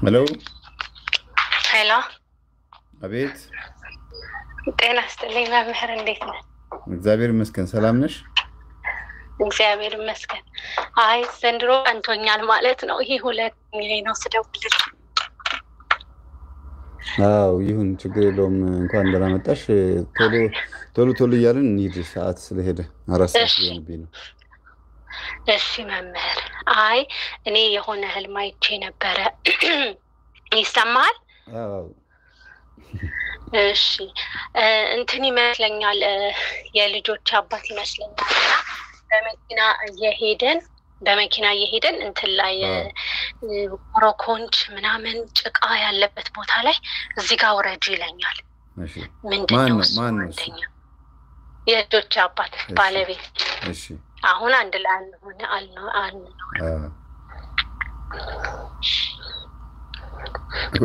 Hello. Hello. አቤት ጤና ይስጥልኝ መምህር እንዴት ነህ? እግዚአብሔር ይመስገን ሰላም ነሽ? እግዚአብሔር ይመስገን። አይ ዘንድሮ አንቶኛል ማለት ነው። ይሄ ሁለተኛዬ ነው ስደውልልህ። አዎ ይሁን ችግር የለውም እንኳን ደህና መጣሽ። ቶሎ እያልን እንሂድ ሰዓት ስለሄደ አራስ ቢሆንብኝ ነው። እሺ መምህር አይ እኔ የሆነ ህልም አይቼ ነበረ። ይሰማል? አዎ እሺ እንትን ይመስለኛል የልጆች አባት ይመስለኛል በመኪና እየሄደን እንትን ላይ ኮረኮንች ምናምን ጭቃ ያለበት ቦታ ላይ እዚህ ጋር ወረጅ ይለኛል። እሺ ምንድነው ማን ነው? የልጆች አባት ባለቤት። እሺ አሁን አንድ ላይ አልነው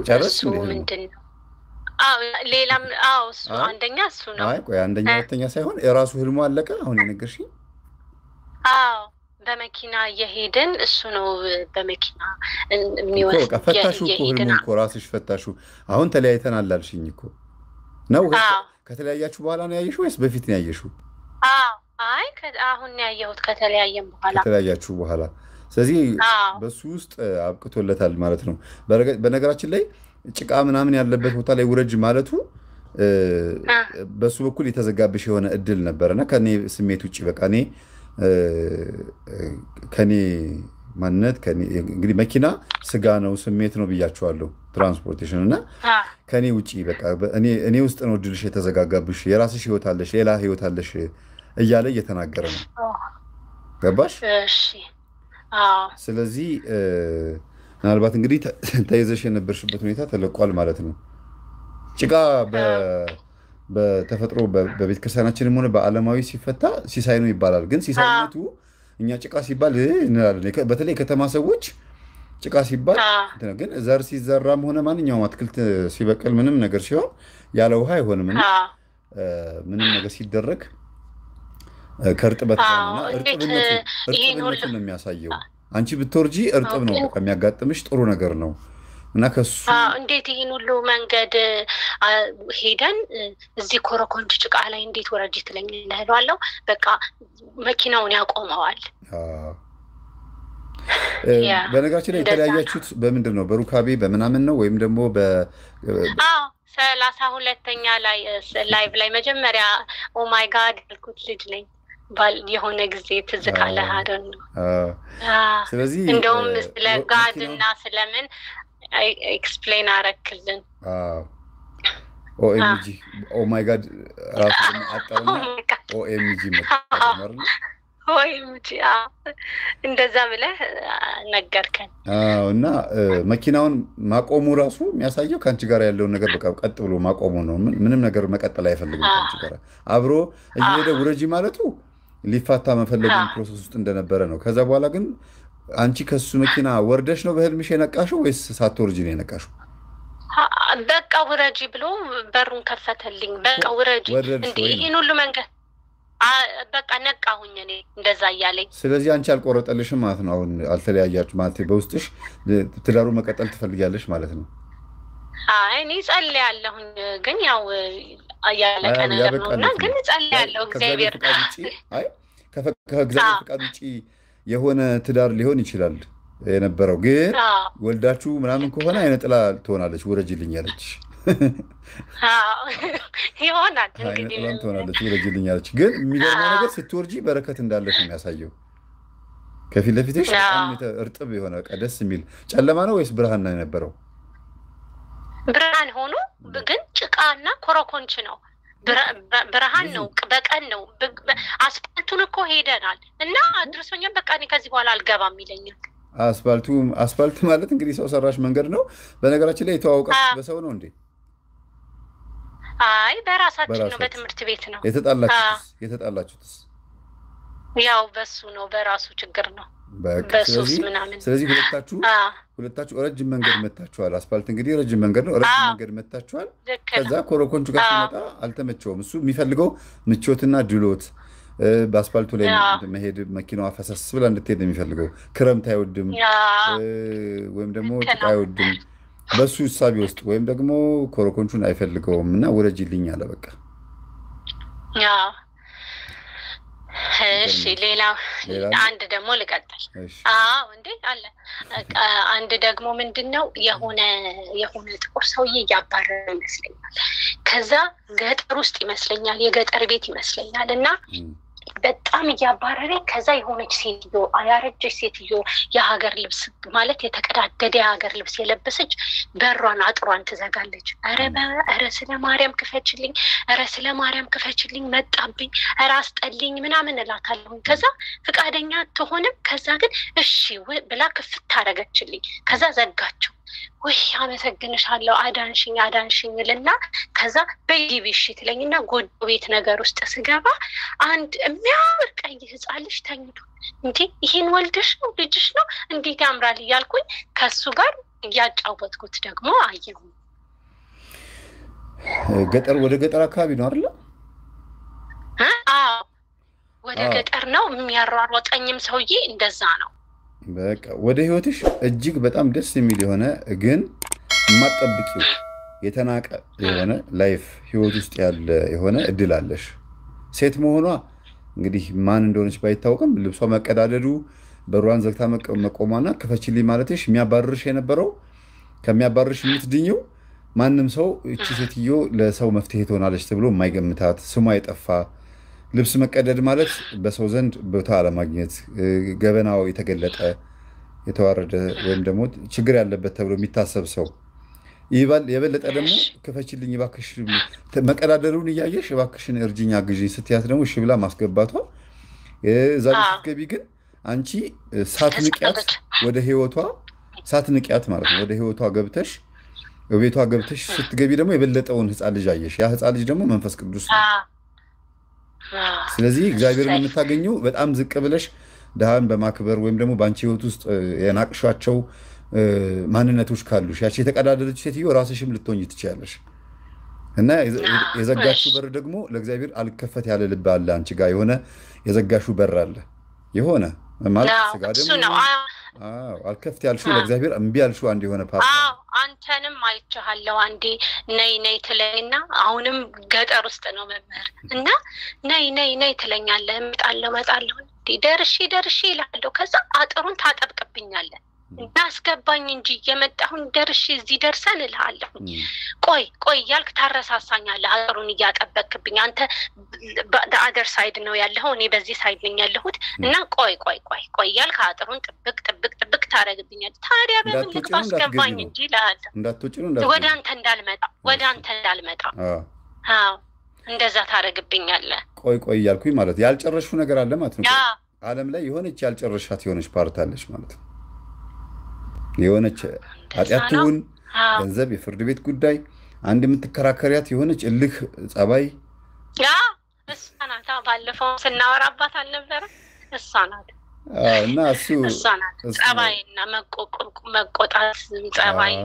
ጨረስሽ? ምንድነው? አዎ ሌላም እሱ አንደኛ እሱ ነው። አይ ቆይ አንደኛ ሁለተኛ ሳይሆን የራሱ ህልሙ አለቀ አሁን የነገርሽኝ? አዎ በመኪና እየሄድን እሱ ነው በመኪና የሚወስድ ፈታሹ እኮ ህልሙ እኮ ራስሽ ፈታሹ። አሁን ተለያይተናል አልሽኝ እኮ ነው። ከተለያያችሁ በኋላ ነው ያየሽው ወይስ በፊት ነው ያየሽው? አይ አሁን ነው ያየሁት ከተለያያችሁ በኋላ። ስለዚህ በሱ ውስጥ አብቅቶለታል ማለት ነው። በነገራችን ላይ ጭቃ ምናምን ያለበት ቦታ ላይ ውረጅ ማለቱ በሱ በኩል የተዘጋብሽ የሆነ እድል ነበርና ከኔ ስሜት ውጪ በቃ ከኔ ማንነት እንግዲህ መኪና ስጋ ነው ስሜት ነው ብያቸዋለሁ ትራንስፖርቴሽን እና ከኔ ውጪ በቃ እኔ ውስጥ ነው እድልሽ የተዘጋጋብሽ የራስሽ ህይወት አለሽ ሌላ ህይወት አለሽ እያለ እየተናገረ ነው። ገባሽ? እሺ ስለዚህ ምናልባት እንግዲህ ተይዘሽ የነበርሽበት ሁኔታ ተለቋል ማለት ነው። ጭቃ በተፈጥሮ በቤተ ክርስቲያናችንም ሆነ በዓለማዊ ሲፈታ ሲሳይ ነው ይባላል። ግን ሲሳይነቱ እኛ ጭቃ ሲባል እንላለን። በተለይ ከተማ ሰዎች ጭቃ ሲባል ግን ዘር ሲዘራም ሆነ ማንኛውም አትክልት ሲበቅል ምንም ነገር ሲሆን ያለ ውሃ አይሆንም እና ምንም ነገር ሲደረግ ከእርጥበት ጋርና እርጥብነቱን ነው የሚያሳየው። አንቺ ብትወርጂ እርጥብ ነው በቃ የሚያጋጥምሽ ጥሩ ነገር ነው እና ከሱ እንዴት ይሄን ሁሉ መንገድ ሄደን እዚህ ኮረኮንች ጭቃ ላይ እንዴት ወረጅ ትለኛለህ እላለሁ። በቃ መኪናውን ያቆመዋል። በነገራችን ላይ የተለያያችሁት በምንድን ነው? በሩካቤ በምናምን ነው ወይም ደግሞ 32ኛ ላይ ላይቭ ላይ መጀመሪያ ኦ ማይ ጋድ ያልኩት ልጅ ነኝ የሆነ ጊዜ ትዝ ካለህ አይደል ነው። ስለዚህ እንደውም ስለ ጋድ እና ስለምን ኤክስፕሌን አረክልን። ኦኤምጂ ኦ ማይ ጋድ ራሱ አጣውና ኦኤምጂ መጣመር ኦኤምጂ እንደዛ ብለህ ነገርከን። እና መኪናውን ማቆሙ ራሱ የሚያሳየው ካንቺ ጋር ያለው ነገር በቃ ቀጥ ብሎ ማቆሙ ነው። ምንም ነገር መቀጠል አይፈልግም ካንቺ ጋር አብሮ እየሄደ ውረጂ ማለቱ ሊፋታ መፈለጉን ፕሮሰስ ውስጥ እንደነበረ ነው። ከዛ በኋላ ግን አንቺ ከሱ መኪና ወርደሽ ነው በህልምሽ የነቃሽው ወይስ ሳትወርጂ ነው የነቃሽው? በቃ ውረጂ ብሎ በሩን ከፈተልኝ። በቃ ውረጂ እንዴ ይሄን ሁሉ መንገድ በቃ ነቃሁኝ እኔ እንደዛ እያለኝ። ስለዚህ አንቺ አልቆረጠልሽም ማለት ነው። አሁን አልተለያያችሁ ማለት በውስጥሽ ትዳሩ መቀጠል ትፈልጊያለሽ ማለት ነው? እኔ ጸልያለሁኝ ግን ያው ያለቀ ነገር ነውና ግን ጸልያለሁ እግዚአብሔር ከእግዚአብሔር ፍቃድ ውጪ የሆነ ትዳር ሊሆን ይችላል የነበረው። ግን ወልዳችሁ ምናምን ከሆነ አይነ ጥላ ትሆናለች ውረጅልኝ ያለች ይሆናል እንግዲህ ትሆናለች ውረጅልኝ ያለች። ግን የሚገርመው ነገር ስትወርጂ በረከት እንዳለሽ ነው የሚያሳየው። ከፊት ለፊትሽ በጣም እርጥብ የሆነ ደስ የሚል ጨለማ ነው ወይስ ብርሃን ነው የነበረው? ብርሃን ሆኖ ግን ጭቃና ኮረኮንች ነው። ብርሃን ነው በቀን ነው። አስፋልቱን እኮ ሄደናል እና አድርሶኛል። በቃ እኔ ከዚህ በኋላ አልገባም ይለኛል። አስፋልት ማለት እንግዲህ ሰው ሰራሽ መንገድ ነው። በነገራችን ላይ የተዋወቃችሁት በሰው ነው እንዴ? አይ በራሳችን ነው፣ በትምህርት ቤት ነው። የተጣላችሁትስ? ያው በሱ ነው፣ በራሱ ችግር ነው። በሱስ ምናምን። ስለዚህ ሁለታችሁ ረጅም መንገድ መታችኋል። አስፋልት እንግዲህ ረጅም መንገድ ነው። ረጅም መንገድ መታችኋል። ከዛ ኮረኮንቹ ጋር ሲመጣ አልተመቸውም። እሱ የሚፈልገው ምቾትና ድሎት በአስፋልቱ ላይ መሄድ መኪናዋ ፈሰስ ብላ እንድትሄድ ነው የሚፈልገው። ክረምት አይወድም ወይም ደግሞ ጭቃ አይወድም በሱ ሐሳብ ውስጥ ወይም ደግሞ ኮረኮንቹን አይፈልገውም እና ወረጅልኝ አለ በቃ እሺ ሌላ አንድ ደግሞ ልቀጥል እንዴ አለ አንድ ደግሞ ምንድነው የሆነ ጥቁር ሰውዬ ያባረረ ይመስለኛል ከዛ ገጠር ውስጥ ይመስለኛል የገጠር ቤት ይመስለኛል እና በጣም ያባረረ ከዛ የሆነች ሴትዮ አያረጀች ሴትዮ የሀገር ልብስ ማለት የተቀዳደደ የሀገር ልብስ የለበሰች በሯን አጥሯን ትዘጋለች አረ ስለ ማርያም ክፈችልኝ መጣብኝ አረ አስጠልኝ ምናምን እላታለሁ ከዛ ፍቃደኛ ትሆንም ከዛ ግን እሺ ብላ ክፍት ታረጋችልኝ ከዛ ዘጋቸው ወይ አመሰግንሻለሁ አዳንሽኝልና ከዛ በይቢሽ ትለኝና ጎጆ ቤት ነገር ውስጥ ስገባ አንድ የሚያምር ቀይ ህፃን ልጅ ተኝቶ እንዴ ይሄን ወልደሽ ነው ልጅሽ ነው እንዴት ያምራል እያልኩኝ ከሱ ጋር ያጫወትኩት ደግሞ አየሁ ወደ ገጠር አካባቢ ነው አይደል ወደ ገጠር ነው የሚያሯሯጠኝም ሰውዬ እንደዛ ነው በቃ ወደ ህይወትሽ እጅግ በጣም ደስ የሚል የሆነ ግን ማጠብቂው የተናቀ የሆነ ላይፍ ህይወት ውስጥ ያለ የሆነ እድል አለሽ ሴት መሆኗ እንግዲህ ማን እንደሆነች ባይታወቅም ልብሷ መቀዳደዱ በሩዋን ዘግታ መቆማና ከፈችልኝ ማለትሽ የሚያባርርሽ የነበረው ከሚያባርርሽ የምትድኝው ማንንም ሰው እቺ ሴትዮ ለሰው መፍትሄ ትሆናለች ተብሎ የማይገምታት ስሟ የጠፋ ልብስ መቀደድ ማለት በሰው ዘንድ ቦታ አለማግኘት ገበናው የተገለጠ የተዋረደ ወይም ደግሞ ችግር ያለበት ተብሎ የሚታሰብ ሰው የበለጠ ደግሞ ከፈችልኝ ባክሽ መቀዳደሩን ያያየሽ ባክሽን እርጅኛ ግዢ ስትያት ደግሞ እሺ ብላ ማስገባቷ እዛው ስትገቢ ግን አንቺ ሳትንቂያት ወደ ህይወቷ ሳትንቂያት ማለት ነው ወደ ህይወቷ ገብተሽ በቤቷ ገብተሽ ስትገቢ ደግሞ የበለጠውን ህፃን ልጅ አየሽ ያ ህፃን ልጅ ደግሞ መንፈስ ቅዱስ ነው ስለዚህ እግዚአብሔርን የምታገኙ በጣም ዝቅ ብለሽ ዳሃን በማክበር ወይም ደግሞ ባንቺ ህይወት ውስጥ የናቅሻቸው ማንነቶች ካሉሽ ያቺ የተቀዳደለች ሴትዮ ራስሽም ልትሆኚ ትችያለሽ እና የዘጋሽው በር ደግሞ ለእግዚአብሔር አልከፈት ያለ ልብ አለ አንቺ ጋር የሆነ የዘጋሽው በር አለ የሆነ ማለት ስጋ ደግሞ አልከፍት ያልሽው ለእግዚአብሔር እምቢ ያልሽው አንድ የሆነ ፓርት አንተንም አይቻለሁ አንዴ ነይ ትለኝና አሁንም ገጠር ውስጥ ነው መምህር እና ነይ ትለኛለህ እመጣለሁ ደርሼ ይላልው ከዛ አጥሩን ታጠብቅብኛለህ እናስገባኝ እንጂ የመጣሁን ደርሼ እዚህ ደርሰን እልሃለሁ ቆይ ያልክ ታረሳሳኛለህ አጥሩን ያጠበቅብኝ አንተ በአደር ሳይድ ነው ያለው እኔ በዚህ ሳይድ ነኝ ያለሁት እና ቆይ ያልክ አጥሩን ጥብቅ ታረግብኛለህ ታዲያ በምን ልታስገባኝ እንጂ እልሃለሁ እንዳትወጪ ወደ አንተ እንዳልመጣ እንደዛ ታረግብኛለህ ቆይ ያልኩኝ ማለት ያልጨረሽው ነገር አለ ማለት ነው ዓለም ላይ የሆነች ያልጨረሻት የሆነች ፓርት አለች ማለት ነው የሆነች አጥያቱን ገንዘብ የፍርድ ቤት ጉዳይ አንድ የምትከራከሪያት የሆነች እልህ ጸባይ እሷናታ ባለፈው ስናወራባት አልነበረ እሷናት እና እሱ ጸባይና መቆጣት ጸባይ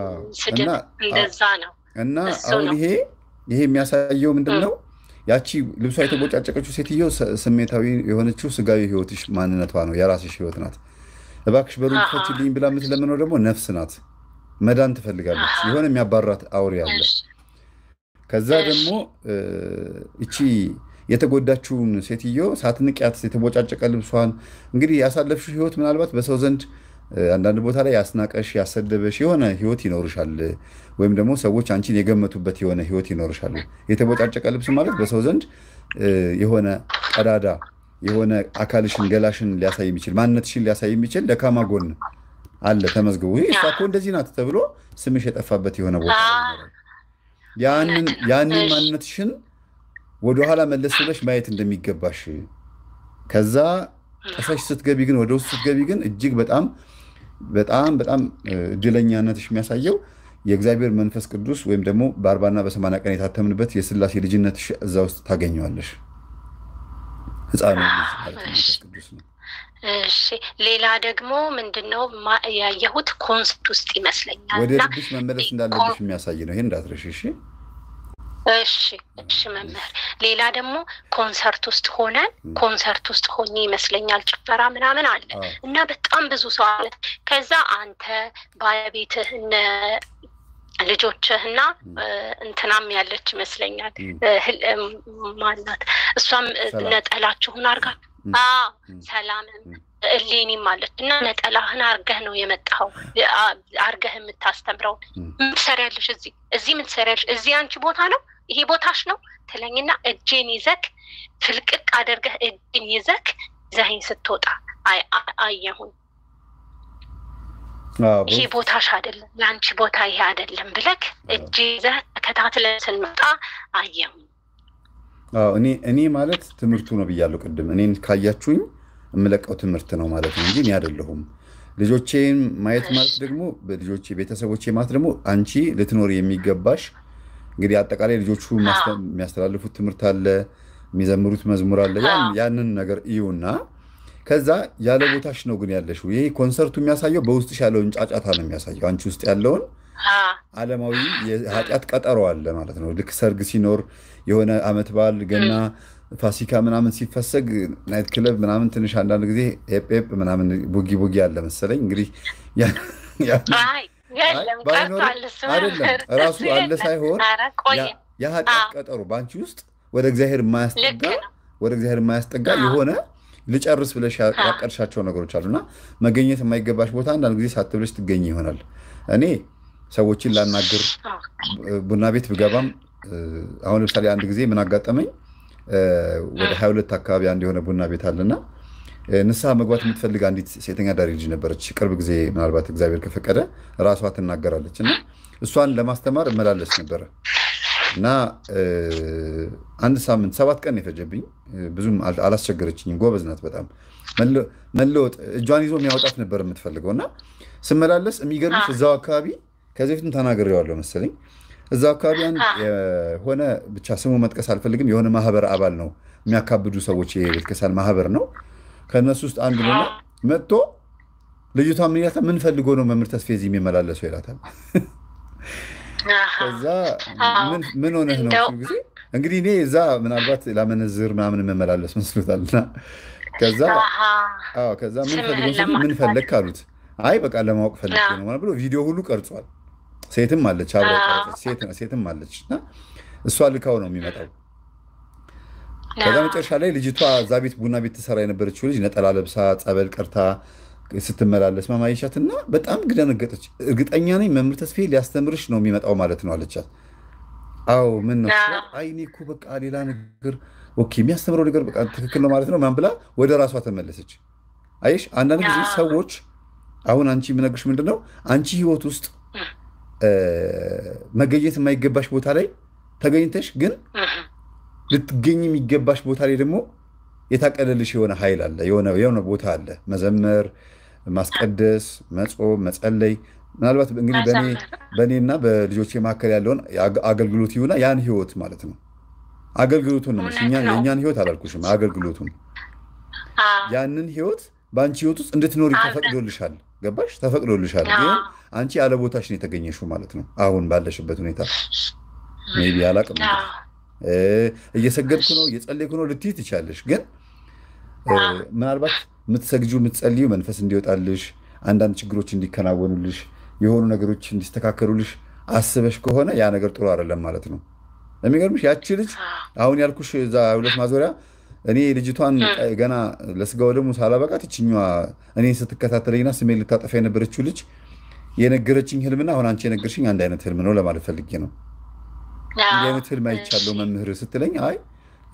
ስድብ እንደዛ ነው እና አሁን ይሄ የሚያሳየው ምንድነው ያቺ ልብሷ የተቦጫጨቀችው ሴትዮ ስሜታዊ የሆነችው ስጋዊ ህይወትሽ ማንነቷ ነው የራስሽ ህይወት ናት እባክሽ በሩን ፈትልኝ ብላ የምትለምነው ደግሞ ነፍስ ናት መዳን ትፈልጋለች የሆነ የሚያባራት አውሬ አለ ከዛ ደግሞ እቺ የተጎዳችውን ሴትዮ ሳትንቂያት የተቦጫጨቀ ልብሷን እንግዲህ ያሳለፍሽው ህይወት ምናልባት በሰው ዘንድ አንዳንድ ቦታ ላይ ያስናቀሽ ያሰደበሽ የሆነ ህይወት ይኖርሻል ወይም ደግሞ ሰዎች አንቺን የገመቱበት የሆነ ህይወት ይኖርሻል የተቦጫጨቀ ልብስ ማለት በሰው ዘንድ የሆነ ቀዳዳ የሆነ አካልሽን ገላሽን ሊያሳይ የሚችል ማንነትሽን ሊያሳይ የሚችል ደካማ ጎን አለ ተመዝግቦ እሷ እንደዚህ ናት ተብሎ ስምሽ የጠፋበት የሆነ ቦታ ያንን ማንነትሽን ወደ ኋላ መለስ ብለሽ ማየት እንደሚገባሽ ከዛ ቀሰሽ ስትገቢ ግን ወደ ውስጥ ስትገቢ ግን እጅግ በጣም እድለኛነትሽ የሚያሳየው የእግዚአብሔር መንፈስ ቅዱስ ወይም ደግሞ በ40 እና በ80 ቀን የታተምንበት የሥላሴ ልጅነትሽ እዛ ውስጥ ታገኘዋለሽ ህፃኑ መንፈስ ቅዱስ ነው እሺ ሌላ ደግሞ ምንድነው ያየሁት ኮንሰፕት ውስጥ ይመስለኛል ወደ ልብሽ መመለስ እንዳለብሽ የሚያሳይ ነው ይሄን እንዳትረሽ እሺ እሺ መምህር ሌላ ደግሞ ኮንሰርት ውስጥ ሆኜ ይመስለኛል ጭፈራ ምናምን አለ እና በጣም ብዙ ሰው አለ ከዛ አንተ ባለቤትህ ልጆችህና እንትናም ያለች ይመስለኛል ማናት እሷም ነጠላችሁን አርጋ ሰላምም እሌኒ ማለት እና ነጠላህን አርገህ ነው የመጣው አርገህ የምታስተምረው ምትሰሪያለሽ እዚህ ምትሰሪያለሽ እዚህ አንቺ ቦታ ነው ይሄ ቦታሽ ነው ትለኝና እጄን ይዘክ ፍልቅቅ አድርገህ እጄን ይዘክ ዘህኝ ስትወጣ አየሁን ይሄ ቦታሽ አይደለም ያንቺ ቦታ ይሄ አይደለም ብለክ እጄ ይዘህ ተከታትለን ስንመጣ አየሁን እኔ ማለት ትምህርቱ ነው ብያለሁ ቅድም እኔን ካያችሁኝ እምለቀው ትምህርት ነው ማለት ነው እንጂ እኔ አይደለሁም ልጆቼን ማየት ማለት ደግሞ በልጆቼ ቤተሰቦቼ ማለት ደግሞ አንቺ ልትኖር የሚገባሽ እንግዲህ አጠቃላይ ልጆቹ የሚያስተላልፉት ትምህርት አለ የሚዘምሩት መዝሙር አለ ያንን ነገር እዩና ከዛ ያለ ቦታሽ ነው ግን ያለሽው ይሄ ኮንሰርቱ የሚያሳየው በውስጥሽ ያለውን ጫጫታ ነው የሚያሳየው አንቺ ውስጥ ያለውን ዓለማዊ የኃጢአት ቀጠሮ አለ ማለት ነው ልክ ሰርግ ሲኖር የሆነ አመት በዓል ገና ፋሲካ ምናምን ሲፈሰግ ናይት ክለብ ምናምን ትንሽ አንዳንድ ጊዜ ኤፕ ምናምን ቡጊ አለ መሰለኝ እንግዲህ አይደለም ራሱ አለ ሳይሆን የኃጢአት ቀጠሮ ባንቺ ውስጥ ወደ እግዚአብሔር የማያስጠጋ የሆነ ልጨርስ ብለሽ ያቀርሻቸው ነገሮች አሉና መገኘት የማይገባሽ ቦታ አንዳንድ ጊዜ ሳትብለሽ ትገኝ ይሆናል እኔ ሰዎችን ላናግር ቡና ቤት ብገባም አሁን ለምሳሌ አንድ ጊዜ ምን አጋጠመኝ ወደ 22 አካባቢ አንድ የሆነ ቡና ቤት አለና ንስሐ መግባት የምትፈልግ አንዲት ሴተኛ ዳሪ ልጅ ነበረች ቅርብ ጊዜ ምናልባት እግዚአብሔር ከፈቀደ ራሷ ትናገራለችና እሷን ለማስተማር እመላለስ ነበር እና አንድ ሳምንት 7 ቀን የፈጀብኝ ብዙም አላስቸገረችኝም ጎበዝ ናት በጣም መለወጥ እጇን ይዞ የሚያወጣት ነበር የምትፈልገውና ስመላለስ የሚገርምሽ እዛው አካባቢ ከዚህ በፊትም ተናግሬዋለሁ መሰለኝ እዛው አካባቢ ሆነ ብቻ ስሙ መጥቀስ አልፈልግም የሆነ ማህበር አባል ነው የሚያካብዱ ሰዎች የቤተክርስቲያን ማህበር ነው ከነሱ ውስጥ አንዱ ነው መጥቶ ልጅቷ ምን ይላታል ምን ፈልጎ ነው መምህር ተስፋዬ እዚህ የሚመላለሰው ይላታል ከዛ ምን ሆነህ ነው ጊዜ እንግዲህ እኔ እዛ ምናልባት ላመነዝር ምናምን መመላለስ መስሎታልና ከዛ ምን ፈለክ አሉት አይ በቃ ለማወቅ ፈልጌ ነው ማለት ብሎ ቪዲዮ ሁሉ ቀርጿል ሴትም አለች ሴትም አለችና እሷ ልካው ነው የሚመጣው ከዛ መጨረሻ ላይ ልጅቷ እዛ ቤት ቡና ቤት ተሰራ የነበረችው ልጅ ነጠላ ለብሳ ጸበል ቀርታ ስትመላለስ ማማይሻትና በጣም ግደነገጠች እርግጠኛ ነኝ መምህር ተስፋዬ ሊያስተምርሽ ነው የሚመጣው ማለት ነው አለቻት አው ምን ነው አይኔ እኮ በቃ ሌላ ነገር ኦኬ የሚያስተምረው ነገር በቃ ትክክል ነው ማለት ነው ማን ብላ ወደ ራሷ ተመለሰች አይሽ አንዳንድ ጊዜ ሰዎች አሁን አንቺ ምንነግርሽ ምንድነው አንቺ ህይወት ውስጥ መገኘት የማይገባሽ ቦታ ላይ ተገኝተሽ ግን ልትገኝ የሚገባሽ ቦታ ላይ ደግሞ የታቀለልሽ የሆነ ኃይል አለ የሆነ ቦታ አለ መዘመር ማስቀደስ መጾም መጸለይ ምናልባት እንግዲህ በእኔና በልጆቼ መካከል ያለውን አገልግሎት ይሁና ያን ህይወት ማለት ነው አገልግሎቱን ነው የኛን ህይወት አላልኩሽም አገልግሎቱን ያንን ህይወት ባንቺ ህይወት ውስጥ እንድትኖሪ ተፈቅዶልሻል ገባሽ ተፈቅዶልሻል ግን አንቺ ያለ ቦታሽ ነው የተገኘሽው ማለት ነው አሁን ባለሽበት ሁኔታ ሜቢ አላቅም እየሰገድኩ ነው እየጸለይኩ ነው ልትይ ትቻለሽ ግን ምናልባት የምትሰግጂው የምትጸልዩ መንፈስ እንዲወጣልሽ አንዳንድ ችግሮች እንዲከናወኑልሽ የሆኑ ነገሮች እንዲስተካከሉልሽ አስበሽ ከሆነ ያ ነገር ጥሩ አይደለም ማለት ነው የሚገርምሽ ያቺ ልጅ አሁን ያልኩሽ እዛ 2 ማዞሪያ እኔ ልጅቷን ገና ለስጋው ደግሞ ሳላበቃት እቺኛዋ እኔ ስትከታተለኝና ስሜን ልታጠፋ የነበረችው ልጅ የነገረችኝ ህልምና አሁን አንቺ የነገርሽኝ አንድ አይነት ህልም ነው ለማለት ፈልጌ ነው እንዴ አይነት ህልም አይቻለው መምህር ስትለኝ አይ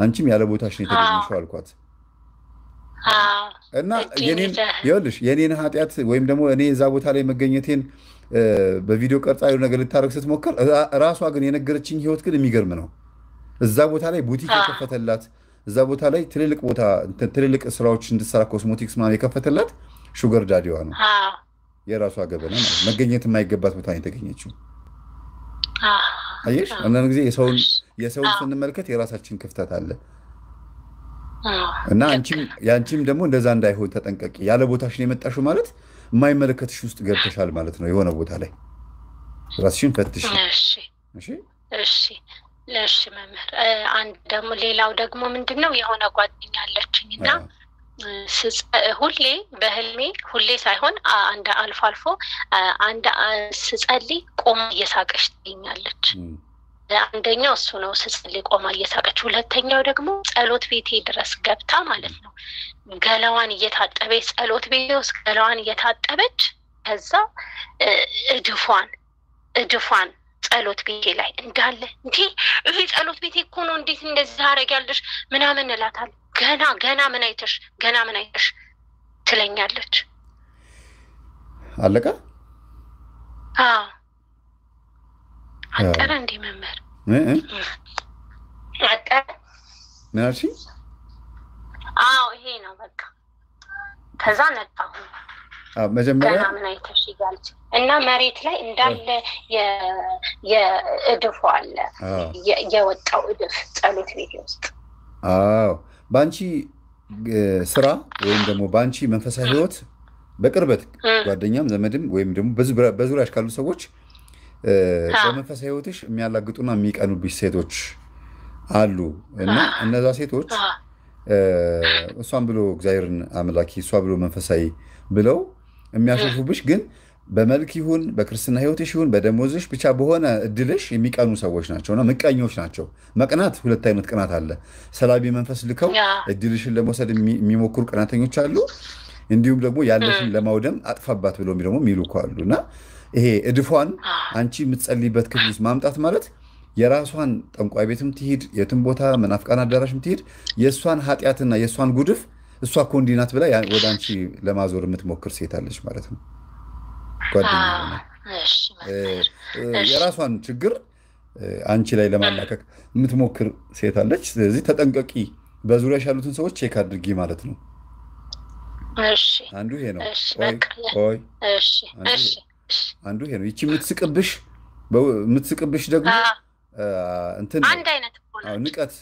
አንቺም ያለ ቦታሽ ነው የተገኘሽው አልኳት እና የኔን ኃጢአት ወይም ደግሞ እኔ እዛ ቦታ ላይ መገኘቴን በቪዲዮ ቀርጻ የሆነ ነገር ልታረግ ስትሞክር ራሷ ግን የነገረችኝ ህይወት ግን የሚገርም ነው እዛ ቦታ ላይ ቡቲክ የከፈተላት እዛ ቦታ ላይ ትልልቅ ስራዎች እንድትሰራ ኮስሞቲክስ ማለት የከፈተላት ሹገር ዳዲዋ ነው የራሷ ገበና ማለት መገኘት የማይገባት ቦታ ነው የተገኘችው አየሽ አንዳንድ ጊዜ የሰውን ስንመልከት የራሳችን ክፍተት አለ እና ያንቺም ደግሞ እንደዛ እንዳይሆን ተጠንቀቂ ያለ ቦታሽ ነው የመጣሽው ማለት የማይመለከትሽ ውስጥ ገብተሻል ማለት ነው የሆነ ቦታ ላይ ራስሽን ፈትሽ እሺ ለሽ መምህር አንድ ደግሞ ሌላው ደግሞ ምንድነው የሆነ ጓደኛ አለችኝና ሁሌ በህልሜ ሁሌ ሳይሆን አንድ አልፎ አልፎ አንድ ስጸልይ ቆማ እየሳቀች ትኛለች አንደኛው እሱ ነው ስጸልይ ቆማ እየሳቀች ሁለተኛው ደግሞ ጸሎት ቤቴ ድረስ ገብታ ማለት ነው ገላዋን እየታጠበች ጸሎት ቤቴ ውስጥ ገላዋን እየታጠበች ከዛ እድፏን ጸሎት ቤቴ ላይ እንዳለ እንዴ ይሄ ጸሎት ቤቴ እኮ ነው እንዴት እንደዚህ አረጋለሽ ምናምን እላታለሁ ገና ምን አይተሽ ትለኛለች አለቀ አጠረ እንዴ መምህር አጠረ ምናልሽ ይሄ ነው በቃ ከዛ ነጣሁ መጀመሪያ ምን አይተሽ ይጋልች እና መሬት ላይ እንዳለ የእድፉ አለ የወጣው እድፍ ጸሎት ቤት ውስጥ ባንቺ ስራ ወይም ደግሞ ባንቺ መንፈሳዊ ህይወት በቅርበት ጓደኛም ዘመድም ወይም ደግሞ በዙሪያሽ ካሉ ሰዎች በመንፈሳዊ ህይወትሽ የሚያላግጡና የሚቀኑብሽ ሴቶች አሉ እና እነዛ ሴቶች እሷን ብሎ እግዚአብሔርን አምላኪ እሷ ብሎ መንፈሳዊ ብለው የሚያሸፉብሽ ግን በመልክ ይሁን በክርስትና ህይወትሽ ይሁን በደሞዝሽ ብቻ በሆነ እድልሽ የሚቀኑ ሰዎች ናቸውና ምቀኞች ናቸው መቅናት ሁለት አይነት ቅናት አለ ሰላቢ መንፈስ ልከው እድልሽን ለመውሰድ የሚሞክሩ ቅናተኞች አሉ እንዲሁም ደግሞ ያለሽን ለማውደም አጥፋባት ብለው ደግሞ የሚሉኩ አሉና ይሄ እድፏን አንቺ የምትጸልይበት ክፍል ውስጥ ማምጣት ማለት የራሷን ጠንቋይ ቤትም ትሄድ የትም ቦታ መናፍቃን አዳራሽም ትሄድ የሷን ኃጢያትና የሷን ጉድፍ እሷ እኮ እንዲህ ናት ብላ ወደ አንቺ ለማዞር የምትሞክር ሴት አለች ማለት ነው ጓደኛ የራሷን ችግር አንቺ ላይ ለማላከክ የምትሞክር ሴት አለች ስለዚህ ተጠንቀቂ በዙሪያሽ ያሉትን ሰዎች ቼክ አድርጊ ማለት ነው አንዱ ይሄ ነው አንዱ ይሄ ነው ይቺ የምትስቅብሽ ደግሞ እንትን አንድ አይነት ንቀት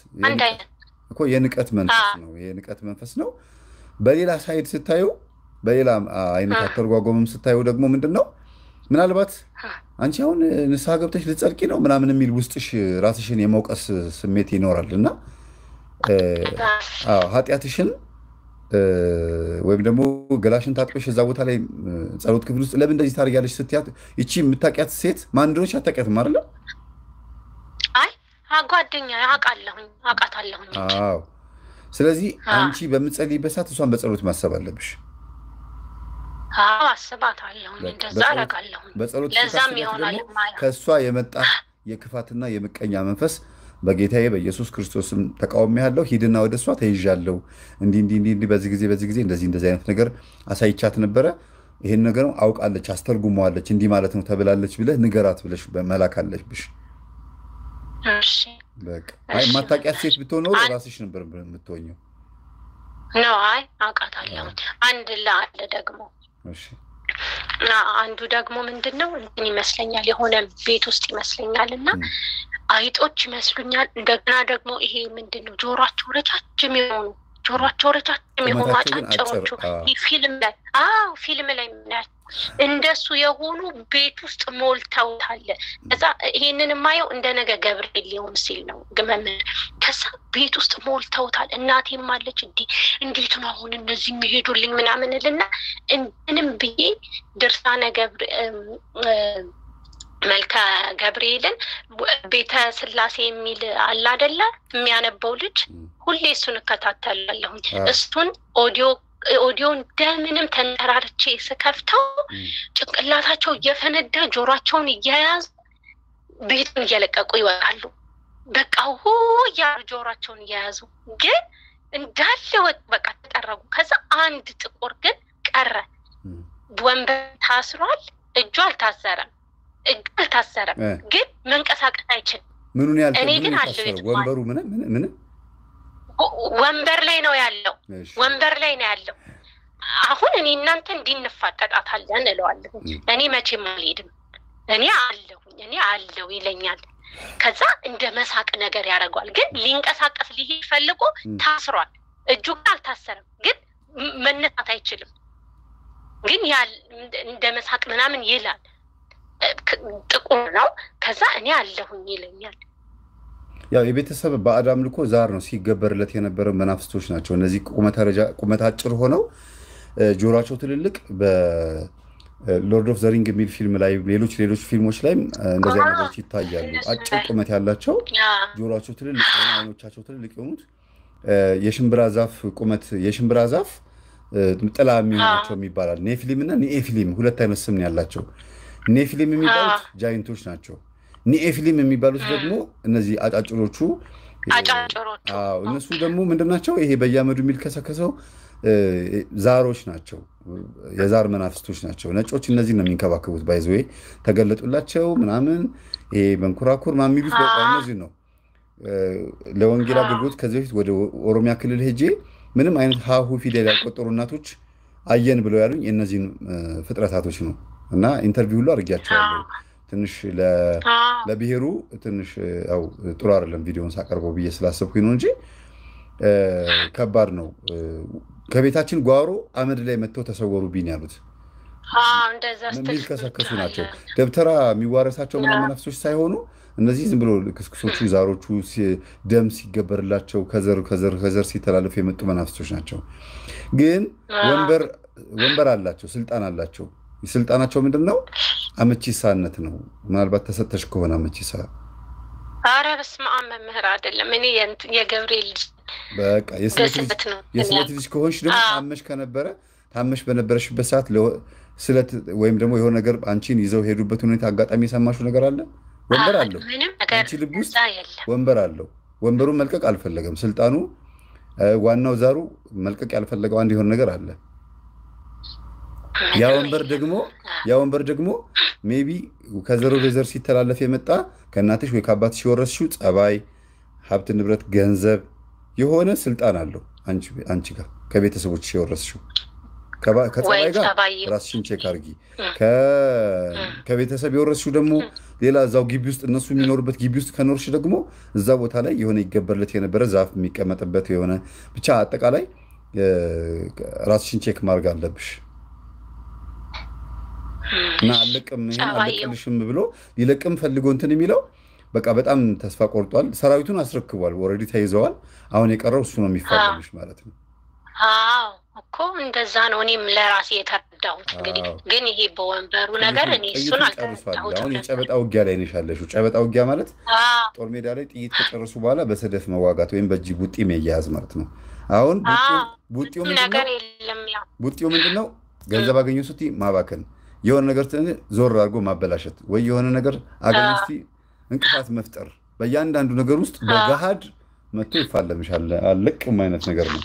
እኮ የንቀት መንፈስ ነው የንቀት መንፈስ ነው በሌላ ሳይድ ስታዩ በሌላ አይነት አተርጓጎምም ስታዩ ደግሞ ምንድነው ምናልባት አንቺ አሁን ንስሐ ገብተሽ ልጸልቂ ነው ምናምን የሚል ውስጥሽ ራስሽን የመውቀስ ስሜት ይኖራልና ኃጢያትሽን ወይም ደግሞ ገላሽን ታጥበሽ እዛ ቦታ ላይ ጸሎት ክፍል ውስጥ ለምን እንደዚህ ታርጊያለሽ ስትያት እቺ የምታቂያት ሴት ማን እንደሆነች አታቂያትም አይደል ጓደኛ አቃታለሁ ስለዚህ አንቺ በመጸልይበት ሰዓት እሷን በጸሎት ማሰብ አለብሽ አስባታለሁ እንደዛ አረጋለሁ ለዛም ይሆናል ከሷ የመጣ የክፋትና የምቀኛ መንፈስ በጌታዬ በኢየሱስ ክርስቶስም ተቃውሜያለሁ ሂድና ወደሷ ተይዣለሁ እንዲ በዚህ ጊዜ እንደዚህ አይነት ነገር አሳይቻት ነበረ ይሄን ነገር አውቃለች አስተርጉማለች እንዲ ማለት ነው ተብላለች ብለህ ንገራት ብለሽ በመላክ አለብሽ እሺ በቃ ማታቂያት ሴት ብትሆን ነው ራስሽ ነበር የምትሆኚው ነው አቃታለሁ አንድ ለአንድ ደግሞ እሺ አንዱ ደግሞ ምንድነው እንትን ይመስለኛል የሆነ ቤት ውስጥ ይመስለኛልና አይጦች ይመስሉኛል እንደገና ደግሞ ይሄ ምንድነው ጆሮአቸው ረጃጅም የሆኑ አጫጭሮቹ ፊልም ላይ ምናምን እንደሱ የሆኑ ቤት ውስጥ ሞልተውታል ከዛ ይሄንን ማየው እንደነገ ገብርኤል ሊሆን ሲል ነው ግመም ከዛ ቤት ውስጥ ሞልተውታል እናቴም አለች እንዴት ነው አሁን እነዚህ የሚሄዱልኝ ምናምንልና እንንም ብዬ ድርሳነ መልካ ገብርኤልን ቤተ ስላሴ የሚል አለ አይደለ የሚያነበው ልጅ ሁሌ እሱን እከታተላለሁ እሱን ኦዲዮ እንደምንም ተንጠራርቼ ስከፍተው ጭንቅላታቸው እየፈነዳ ጆሮአቸውን እያያዙ ቤቱን እየለቀቁ ይወጣሉ በቃ ያሉ ጆሮአቸውን እያያዙ ግን እንዳለ በቃ ተጠረጉ ከዛ አንድ ጥቁር ግን ቀረ ወንበር ታስሯል እጁ አልታሰረም ግን መንቀሳቀስ አይችልም ምኑን ያልከው እኔ ግን አለው ወንበሩ ምን ወንበር ላይ ነው ያለው አሁን እኔ እናንተ እንድንፋጠጣታለን እለዋለሁ እኔ መቼም አልሄድም እኔ አለው ይለኛል ከዛ እንደ መሳቅ ነገር ያደርጋል ግን ሊንቀሳቀስ ሊሄድ ፈልጎ ታስሯል እጁ አልታሰረም ግን መነሳት አይችልም ግን እንደ መሳቅ ምናምን ይላል ጥቁር ነው ከዛ እኔ አለሁኝ ይለኛል ያው የቤተሰብ ባዕድ አምልኮ ዛር ነው ሲገበርለት የነበረ መናፍስቶች ናቸው እነዚህ ቁመት አጭር ሆነው ጆሮአቸው ትልልቅ በሎርድ ኦፍ ዘ ሪንግ የሚል ፊልም ላይ ሌሎች ፊልሞች ላይ እንደዚህ ነገሮች ይታያሉ አጭር ቁመት ያላቸው ጆሮአቸው ትልልቅ አይኖቻቸው ትልልቅ የሆኑት የሽምብራ ዛፍ ቁመት የሽምብራ ዛፍ ጥላ የሚሆናቸው ይባላል ኔፊሊም እና ኒኤፊሊም ሁለት አይነት ስም ያላቸው ኔፊሊም የሚባሉት ጃይንቶች ናቸው ኒኤፊሊም የሚባሉት ደግሞ እነዚህ አጫጭሮቹ እነሱ ደግሞ ምንድናቸው ይሄ በየአመዱ የሚልከሰከሰው ዛሮች ናቸው የዛር መናፍስቶች ናቸው ነጮች እነዚህ ነው የሚንከባከቡት ባይዘው ተገለጡላቸው ምናምን ይሄ መንኩራኩር ማሚሉት በቃ እነዚህ ነው ለወንጌል አገልግሎት ከዚህ በፊት ወደ ኦሮሚያ ክልል ሄጄ ምንም አይነት ሃሁ ፊደል ያልቆጠሩ እናቶች አየን ብለው ያሉኝ እነዚህ ፍጥረታቶች ነው እና ኢንተርቪው ሁሉ አድርጊያቸዋለሁ ትንሽ ለብሔሩ ትንሽ ያው ጥሩ አይደለም ቪዲዮውን ሳቀርበው ብዬ ስላሰብኩኝ ነው እንጂ ከባድ ነው ከቤታችን ጓሮ አመድ ላይ መጥተው ተሰወሩብኝ ያሉት እንደዛ የሚልከሰከሱ ናቸው ደብተራ የሚዋረሳቸው መናፍስቶች ሳይሆኑ እነዚህ ዝም ብሎ ክስክሶቹ ዛሮቹ ደም ሲገበርላቸው ከዘር ሲተላለፉ የመጡ መናፍስቶች ናቸው ግን ወንበር አላቸው ስልጣን አላቸው ስልጣናቸው ምንድነው አመቺሳነት ነው ምናልባት ተሰተሽ ከሆነ አመቺሳ አረ በስመ አብ መምህር አይደለም እኔ የገብርኤል በቃ የስለት ልጅ ከሆንሽ ደግሞ ታመሽ በነበረሽበት ሰዓት ስለት ወይም ደግሞ የሆነ ነገር አንቺን ይዘው ሄዱበት ሁኔታ አጋጣሚ የሰማሽው ነገር አለ ወንበር አለው አንቺ ልብ ውስጥ ወንበር አለው ወንበሩን መልቀቅ አልፈለገም ስልጣኑ ዋናው ዛሩ መልቀቅ ያልፈለገው አንድ የሆነ ነገር አለ ያ ወንበር ደግሞ ሜቢ ከዘር ወደ ዘር ሲተላለፍ የመጣ ከእናትሽ ወይ ከአባትሽ የወረስሽው ጸባይ ሀብት ንብረት ገንዘብ የሆነ ስልጣን አለው አንቺ ጋር ከቤተሰቦችሽ የወረስሽው ከጸባይ ጋር ራስሽን ቼክ አድርጊ ከቤተሰብ የወረስሽው ደግሞ ሌላ እዛው ግቢ ውስጥ እነሱ የሚኖርበት ግቢ ውስጥ ከኖርሽ ደግሞ እዛ ቦታ ላይ የሆነ ይገበርለት የነበረ ዛፍ የሚቀመጥበት የሆነ ብቻ አጠቃላይ ራስሽን ቼክ ማድረግ አለብሽ እና አለቅልሽም ብሎ ሊለቅም ፈልጎ እንትን የሚለው በቃ በጣም ተስፋ ቆርጧል ሰራዊቱን አስረክቧል ኦሬዲ ተይዘዋል አሁን የቀረው እሱ ነው የሚፋለምሽ ማለት ነው አዎ እኮ እንደዛ ነው እኔም ለራሴ የተረዳሁት እንግዲህ ግን ይሄ በወንበሩ ነገር እኔ እሱን አልተረዳሁትም አሁን የጨበጣ ውጊያ ላይ ነሽ ያለሽው ጨበጣ ውጊያ ማለት ጦር ሜዳ ላይ ጥይት ከጨረሱ በኋላ በሰደፍ መዋጋት ወይም በእጅ ቡጢ መያዝ ማለት ነው አሁን ቡጢው ምንድነው ገንዘብ አገኘው ስቲ ማባከን የሆነ ነገር ዞር አድርጎ ማበላሸት ወይ የሆነ ነገር አገኝስቲ እንቅፋት መፍጠር በእያንዳንዱ ነገር ውስጥ በገሃድ መጥቶ ይፋለምሻል አለቅም አይነት ነገር ነው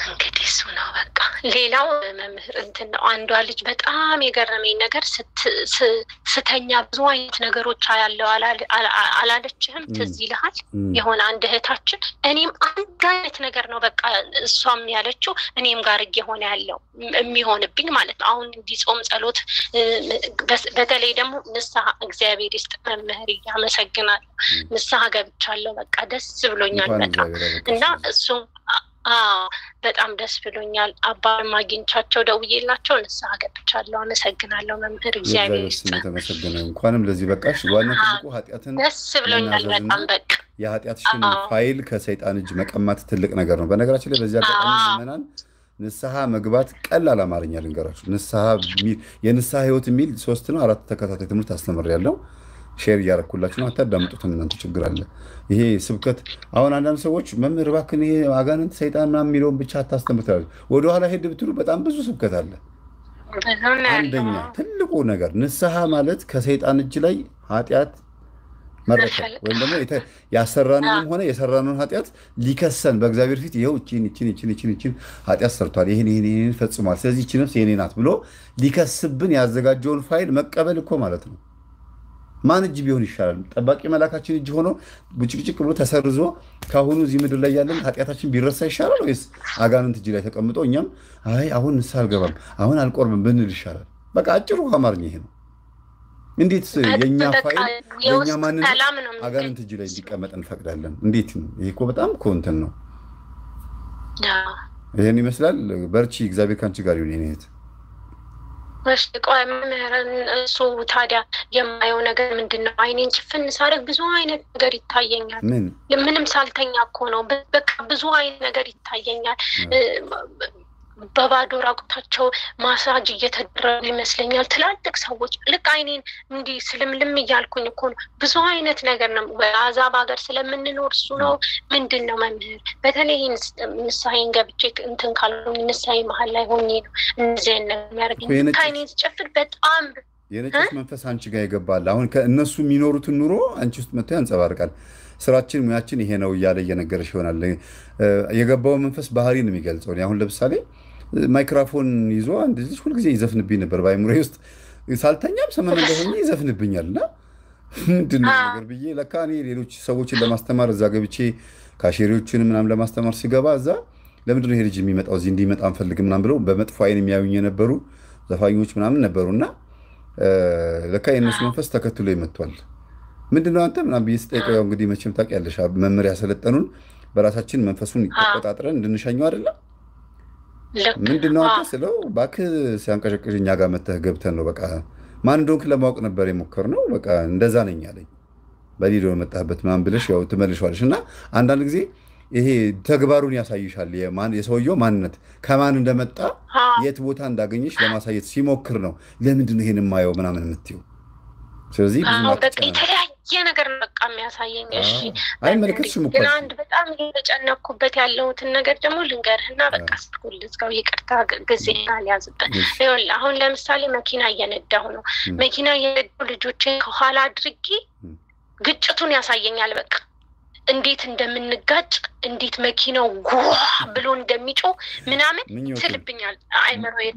እንግዲህ እሱ ነው በቃ ሌላው መምህር እንትን ነው አንዷ ልጅ በጣም የገረመኝ ነገር ስተኛ ብዙ አይነት ነገሮች ያለው አላለችህም ትዝ ይልሃል የሆነ አንድ እህታችን እኔም አንድ አይነት ነገር ነው በቃ እሷም ያለችው እኔም ጋር እየሆነ ያለው የሚሆንብኝ ማለት ነው አሁን ጾም ጸሎት በተለይ ደግሞ ንስሐ እግዚአብሔር ይስጥ መምህር ያመሰግናለሁ ንስሐ ገብቻለሁ በቃ ደስ ብሎኛል በጣም እና እሱ በጣም ደስ ብሎኛል አባም ማግኝቻቸው ደውዬላቸው ንስሐ ገብቻለሁ አመሰግናለሁ መምህር እግዚአብሔር ይስጥ ተመሰግነው እንኳንም ለዚህ በቃሽ ዋና ትልቁ ኃጢያትን ደስ ብሎኛል በጣም በቃ የኃጢያትሽን ፋይል ከሰይጣን እጅ መቀማት ትልቅ ነገር ነው በነገራችን ላይ በዚህ አጋጣሚ ዘመናን ንስሐ መግባት ቀላል አማርኛ ልንገራችሁ ንስሐ የንስሐ ህይወት የሚል 3 ነው 4 ተከታታይ ትምህርት አስተምሬያለሁ ሼር ያረኩላችሁ ነው አታዳምጡት እናንተ ችግር አለ ይሄ ስብከት አሁን አንዳንድ ሰዎች መምህር ባክን ይሄ አጋንንት ሰይጣንና የሚለውን ብቻ አታስተምሩታል ወደ ኋላ ሄድ ብትሉ በጣም ብዙ ስብከት አለ አንደኛ ትልቁ ነገር ንስሐ ማለት ከሰይጣን እጅ ላይ ኃጢያት መረከብ ወይም ደግሞ ያሰራነውን ሆነ የሰራነውን ኃጢያት ሊከሰን በእግዚአብሔር ፊት ይሄው እቺን ኃጢያት ሰርቷል ይሄን ፈጽሟል ስለዚህ እቺ ነፍስ የኔ ናት ብሎ ሊከስብን ያዘጋጀውን ፋይል መቀበል እኮ ማለት ነው ማን እጅ ቢሆን ይሻላል ጠባቂ መላካችን እጅ ሆኖ ብጭቅጭቅ ብሎ ተሰርዞ ካሁኑ እዚህ ምድር ላይ ያለን ኃጢያታችን ቢረሳ ይሻላል ወይስ አጋንንት እጅ ላይ ተቀምጦ እኛም አይ አሁን ንስሐ አልገባም አሁን አልቆርብም ብንል ይሻላል በቃ አጭሩ አማርኛ ይሄ ነው እንዴት የኛ ፋይል የኛ ማንነት አጋንንት እጅ ላይ እንዲቀመጥ እንፈቅዳለን እንዴት ነው ይሄ እኮ በጣም ኮንተን ነው ይሄን ይመስላል በርቺ እግዚአብሔር ካንቺ ጋር ይሁን እኔት እሺ ቆይ እሱ ታዲያ የማየው ነገር ምንድነው? አይኔን ጭፍን ሳደርግ ብዙ አይነት ነገር ይታየኛል። ምንም ሳልተኛ እኮ ነው። በቃ ብዙ አይነት ነገር ይታየኛል። በባዶ ራቁታቸው ማሳጅ እየተደረጉ ይመስለኛል ትላልቅ ሰዎች። ልክ አይኔን እንዲህ ስልምልም እያልኩኝ እኮ ነው። ብዙ አይነት ነገር ነው። በአዛብ ሀገር ስለምንኖር እሱ ነው። ምንድነው መምህር? በተለይ ንስሐዬን ገብቼ እንትን ካልኩኝ ንስሐዬ መሀል ላይ ሆኜ ነው እንደዚህ አይነት የሚያደርገኝ። ከአይኔን ስጨፍር በጣም የነጭስ መንፈስ አንቺ ጋር ይገባል። አሁን ከእነሱ የሚኖሩትን ኑሮ አንቺ ውስጥ መጥቶ ያንጸባርቃል። ስራችን ሙያችን ይሄ ነው እያለ እየነገረሽ ይሆናል። የገባው መንፈስ ባህሪ ነው የሚገልጸው። አሁን ለምሳሌ ማይክሮፎን ይዞ አንድ ልጅ ሁልጊዜ ይዘፍንብኝ ነበር በአይምሮዬ ውስጥ ሳልተኛም ሰመን እንደሆነ ይዘፍንብኛልና ምንድነው ነገር ብዬ ለካ እኔ ሌሎች ሰዎችን ለማስተማር እዛ ገብቼ ካሼሪዎችን ምናምን ለማስተማር ሲገባ እዛ ለምንድነው ይሄ ልጅ የሚመጣው እዚህ እንዲመጣ አንፈልግም ምናምን ብለው በመጥፎ አይን የሚያዩኝ የነበሩ ዘፋኞች ምናምን ነበሩና ለካ የነሱ መንፈስ ተከትሎ ይመጣል። ምንድነው አንተ ምናምን ብዬ ስጠይቀው ያው እንግዲህ መቼም ታውቂያለሽ መመሪያ ሰለጠኑን በራሳችን መንፈሱን ተቆጣጥረን እንድንሻኘው አይደለም ምንድነው አንተ ስለው ባክህ ሲያንቀሸቅሽኛ ጋር መተህ ገብተን ነው በቃ ማን እንደሆንክ ለማወቅ ነበር የሞከርነው በቃ እንደዛ ነኝ አለኝ። በሊዶ መጣህበት ማን ብለሽ ያው ትመልሻለሽና አንዳንድ ጊዜ ይሄ ተግባሩን ያሳይሻል። የሰውየው ማንነት ከማን እንደመጣ የት ቦታ እንዳገኘሽ ለማሳየት ሲሞክር ነው ለምንድነው ይሄን ማየው ምናምን የምትይው። ስለዚህ ብዙ የተለያየ ነገር በቃ የሚያሳየኝ። እሺ አይመለከትሽም እኮ አንድ በጣም እየተጨነኩበት ያለሁትን ነገር ደግሞ ልንገርህና በቃ ስኩል ልዝጋው ይቅርታ ጊዜና ሊያዝበት። ይኸውልህ አሁን ለምሳሌ መኪና እየነዳሁ ነው። መኪና እየነዳሁ ልጆቼን ከኋላ አድርጌ ግጭቱን ያሳየኛል። በቃ እንዴት እንደምንጋጭ እንዴት መኪናው ጉዋ ብሎ እንደሚጮህ ምናምን ትልብኛል አይመሮዬ።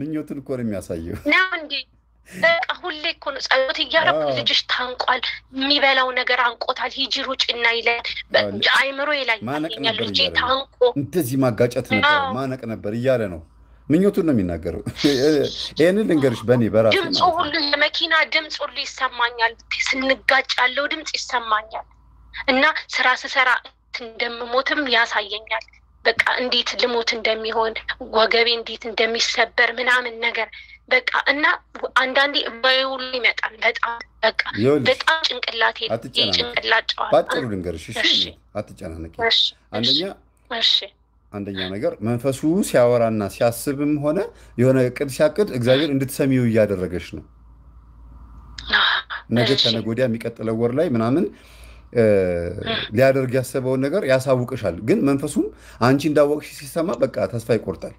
ምኞትን እኮ ነው የሚያሳየው ነው እንዴ? በቃ ሁሌ እኮ ነው ጸሎት እያደረኩ ልጅሽ ታንቋል የሚበላው ነገር አንቆታል ሂጂ ሩጭና ይላል አይምሮዬ ላይ ያኛል ልጅ ታንቆ እንደዚህ ማጋጨት ነበር ማነቅ ነበር እያለ ነው ምኞቱን ነው የሚናገረው። ይሄንን ልንገርሽ በኔ በራሴ ድምጽ ሁሉ የመኪና ድምጽ ሁሉ ይሰማኛል። ስንጋጭ ያለው ድምጽ ይሰማኛል እና ስራ ስሰራ እንደምሞትም ያሳየኛል። በቃ እንዴት ልሞት እንደሚሆን ወገቤ እንዴት እንደሚሰበር ምናምን ነገር በቃ እና አንዳንዴ ባይውል ይመጣል። በጣም ጭንቅላቴ ጭንቅላጫው ባጭሩ ልንገርሽ እሺ አትጨናነቂ። አንደኛ ነገር መንፈሱ ሲያወራና ሲያስብም ሆነ የሆነ እቅድ ሲያቅድ እግዚአብሔር እንድትሰሚው እያደረገሽ ነው። ነገ ከነገ ወዲያ የሚቀጥለው ወር ላይ ምናምን ሊያደርግ ያሰበውን ነገር ያሳውቅሻል። ግን መንፈሱም አንቺ እንዳወቅሽ ሲሰማ በቃ ተስፋ ይቆርጣል።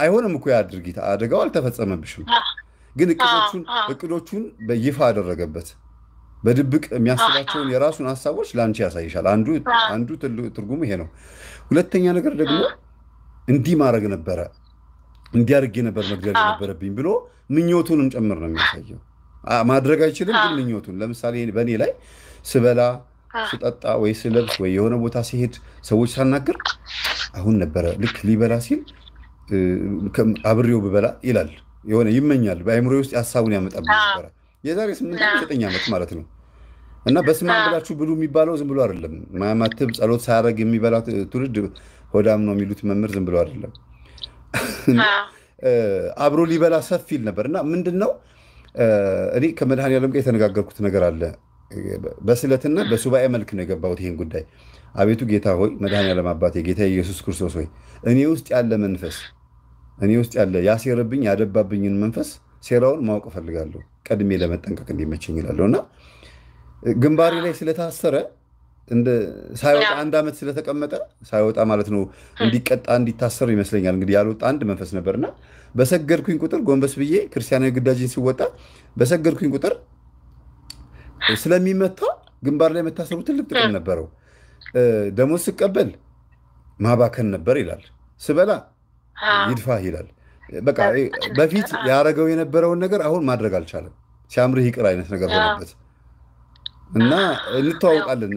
አይሆንም እኮ ያድርጊት አደጋው አልተፈጸመብሽም። ግን እቅዶቹን በይፋ አደረገበት። በድብቅ የሚያስባቸውን የራሱን ሐሳቦች ላንቺ ያሳይሻል። አንዱ ትርጉሙ ይሄ ነው። ሁለተኛ ነገር ደግሞ እንዲህ ማድረግ ነበረ እንዲያርግ ነበር መግደል ነበረብኝ ብሎ ምኞቱንም ጨምር ነው የሚያሳየው። ማድረግ አይችልም ግን ምኞቱን ለምሳሌ በእኔ ላይ ስበላ ስጠጣ ወይ ስለብስ ወይ የሆነ ቦታ ሲሄድ ሰዎች ሳናገር አሁን ነበረ ልክ ሊበላ ሲል አብሬው በበላ ይላል የሆነ ይመኛል። በአይምሮዬ ውስጥ ሐሳቡን ያመጣብኝ ነበር የዛሬ 8-9 ዓመት ማለት ነው። እና በስማም ብላችሁ ብሉ የሚባለው ዝም ብሎ አይደለም። ማማተብ ጸሎት ሳያረግ የሚበላ ትውልድ ሆዳም ነው የሚሉት መምህር ዝም ብሎ አይደለም። አብሮ ሊበላ ሰፊል ነበርና ምንድነው እኔ ከመድኃኒዓለም ጋር የተነጋገርኩት ነገር አለ። በስለትና በሱባኤ መልክ ነው የገባሁት ይሄን ጉዳይ። አቤቱ ጌታ ሆይ መድኃኒዓለም አባቴ ጌታ ኢየሱስ ክርስቶስ ሆይ እኔ ውስጥ ያለ መንፈስ እኔ ውስጥ ያለ ያሴረብኝ ያደባብኝን መንፈስ ሴራውን ማወቅ ፈልጋለሁ ቀድሜ ለመጠንቀቅ እንዲመቸኝ ይላልና ግንባሬ ላይ ስለታሰረ እንደ ሳይወጣ አንድ አመት ስለተቀመጠ ሳይወጣ ማለት ነው እንዲቀጣ እንዲታሰር ይመስለኛል። እንግዲህ ያልወጣ አንድ መንፈስ ነበርና በሰገድኩኝ ቁጥር ጎንበስ ብዬ ክርስቲያናዊ ግዳጅን ሲወጣ በሰገድኩኝ ቁጥር ስለሚመታ ግንባር ላይ መታሰሩ ትልቅ ጥቅም ነበረው። ደሞዝ ስቀበል ማባከን ነበር ይላል። ስበላ ይድፋህ ይላል። በቃ በፊት ያረጋው የነበረውን ነገር አሁን ማድረግ አልቻለም። ሲያምርህ ይቅር አይነት ነገር ሆነበት እና እንተዋውቃለን።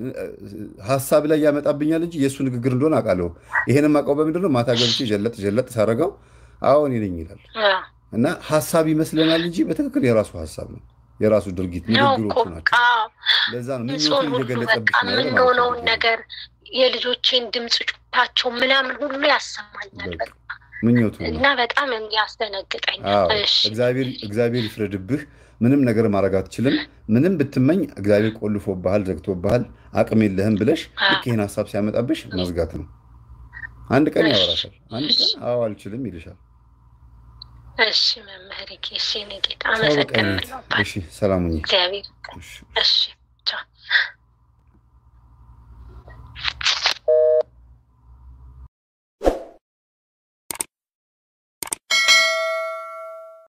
ሐሳብ ላይ ያመጣብኛል እንጂ የሱ ንግግር እንደሆነ አውቃለሁ። ይሄንም አውቀው በምንድነው ማታ ገብቼ ጀለጥ ሳረጋው አዎ እኔ ነኝ ይላል። እና ሐሳብ ይመስለናል እንጂ በትክክል የራሱ ሐሳብ ነው። የራሱ ድርጊት ንግግሮቹ ናቸው። ለዛ ነው ምኞቱን እየገለጸብሽ ነው ነገር የልጆቼን ድምጽ ጩኸታቸው ምናምን ሁሉ ያሰማኛል። ምኞቱ ነው እና በጣም ያስደነግጠኛል። እሺ እግዚአብሔር ይፍረድብህ። ምንም ነገር ማድረግ አትችልም። ምንም ብትመኝ እግዚአብሔር ቆልፎብሃል፣ ዘግቶብሃል፣ አቅም የለህም ብለሽ ልክ ይሄን ሐሳብ ሲያመጣብሽ መዝጋት ነው። አንድ ቀን ያወራሻል። አንድ ቀን አዎ አልችልም ይልሻል። እሺ መምህር እሺ ነጌታ አመሰግናለሁ። እሺ ሰላም ሁኚ። እግዚአብሔር እሺ ቻው